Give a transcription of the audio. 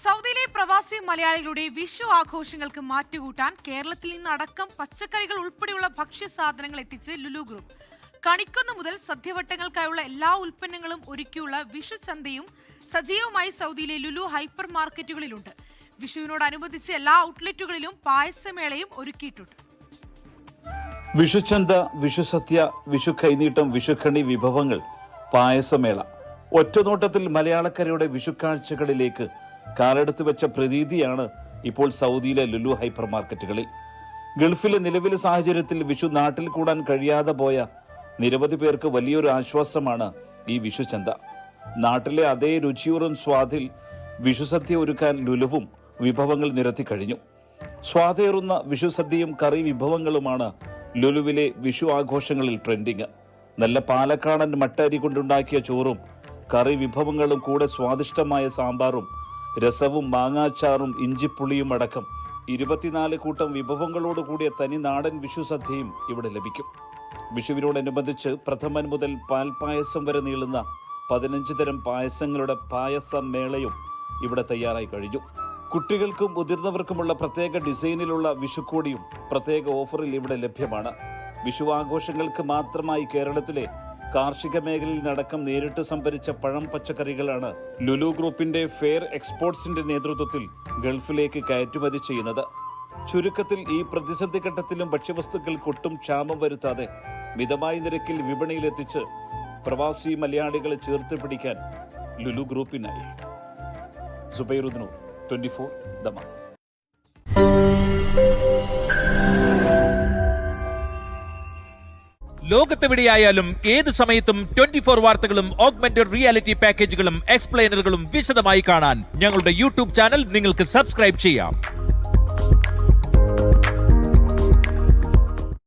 സൗദിയിലെ പ്രവാസി മലയാളികളുടെ വിഷു ആഘോഷങ്ങൾക്ക് മാറ്റുകൂട്ടാൻ കേരളത്തിൽ നിന്നടക്കം പച്ചക്കറികൾ ഉൾപ്പെടെയുള്ള ഭക്ഷ്യസാധനങ്ങൾ എത്തിച്ച് ലുലു ഗ്രൂപ്പ്. കണിക്കൊന്ന മുതൽ സദ്യവട്ടങ്ങൾക്കായുള്ള എല്ലാ ഉൽപ്പന്നങ്ങളും ഒരുക്കിയുള്ള വിഷു ചന്തയും സജീവമായി സൗദിയിലെ ലുലു ഹൈപ്പർ മാർക്കറ്റുകളിലുണ്ട്. വിഷുവിനോടനുബന്ധിച്ച് എല്ലാ ഔട്ട്ലെറ്റുകളിലും പായസമേളയും ഒരുക്കിയിട്ടുണ്ട്. വിഷുചന്ത, വിഷുസദ്യ, വിഷു കൈനീട്ടം, വിഷുക്കണി വിഭവങ്ങൾ, പായസമേള. ഒറ്റനോട്ടത്തിൽ മലയാളക്കരയുടെ വിഷുക്കാഴ്ചകളിലേക്ക് കാലെടുത്ത് വെച്ച പ്രതീതിയാണ് ഇപ്പോൾ സൗദിയിലെ ലുലു ഹൈപ്പർ മാർക്കറ്റുകളിൽ. ഗൾഫിലെ നിലവിലെ സാഹചര്യത്തിൽ വിഷു നാട്ടിൽ കൂടാൻ കഴിയാതെ പോയ നിരവധി പേർക്ക് വലിയൊരു ആശ്വാസമാണ് ഈ വിഷുചന്ത. നാട്ടിലെ അതേ രുചിയൂറും സ്വാദിൽ വിഷുസദ്യ ഒരുക്കാൻ ലുലുവും വിഭവങ്ങൾ നിരത്തി കഴിഞ്ഞു. സ്വാദേറുന്ന വിഷുസദ്യയും കറി വിഭവങ്ങളുമാണ് ലുലുവിലെ വിഷു ആഘോഷങ്ങളിൽ ട്രെൻഡിങ്. നല്ല പാലക്കാടൻ മട്ടരി കൊണ്ടുണ്ടാക്കിയ ചോറും കറി വിഭവങ്ങളും കൂടെ സ്വാദിഷ്ടമായ സാമ്പാറും രസവും മാങ്ങാച്ചാറും ഇഞ്ചിപ്പുളിയും അടക്കം 24 കൂട്ടം വിഭവങ്ങളോട് കൂടിയ തനി നാടൻ വിഷുസദ്യയും ഇവിടെ ലഭിക്കും. വിഷുവിനോടനുബന്ധിച്ച് പ്രഥമൻ മുതൽ പാൽപ്പായസം വരെ നീളുന്ന 15 തരം പായസങ്ങളുടെ പായസമേളയും ഇവിടെ തയ്യാറായി കഴിഞ്ഞു. കുട്ടികൾക്കും മുതിർന്നവർക്കുമുള്ള പ്രത്യേക ഡിസൈനിലുള്ള വിഷുക്കോടിയും പ്രത്യേക ഓഫറിൽ ഇവിടെ ലഭ്യമാണ്. വിഷു ആഘോഷങ്ങൾക്ക് മാത്രമായി കേരളത്തിലെ കാർഷിക മേഖലയിൽ നടക്കം നേരിട്ട് സംഭരിച്ച പഴം പച്ചക്കറികളാണ് ലുലു ഗ്രൂപ്പിന്റെ ഫെയർ എക്സ്പോർട്സിന്റെ നേതൃത്വത്തിൽ ഗൾഫിലേക്ക് കയറ്റുമതി ചെയ്യുന്നത്. ചുരുക്കത്തിൽ ഈ പ്രതിസന്ധി ഘട്ടത്തിലും ഭക്ഷ്യവസ്തുക്കൾക്ക് ഒട്ടും ക്ഷാമം വരുത്താതെ മിതമായ നിരക്കിൽ വിപണിയിലെത്തിച്ച് പ്രവാസി മലയാളികളെ ചേർത്ത് പിടിക്കാൻ ലുലു ഗ്രൂപ്പിനായി. സുബൈറുദ്നൂർ, 24 ദമാം. ലോകത്തെവിടെയായാലും ഏത് സമയത്തും 24 വാർത്തകളും ഓഗ്മെന്റഡ് റിയാലിറ്റി പാക്കേജുകളും എക്സ്പ്ലെയിനറുകളും വിശദമായി കാണാൻ ഞങ്ങളുടെ യൂട്യൂബ് ചാനൽ നിങ്ങൾക്ക് സബ്സ്ക്രൈബ് ചെയ്യാം.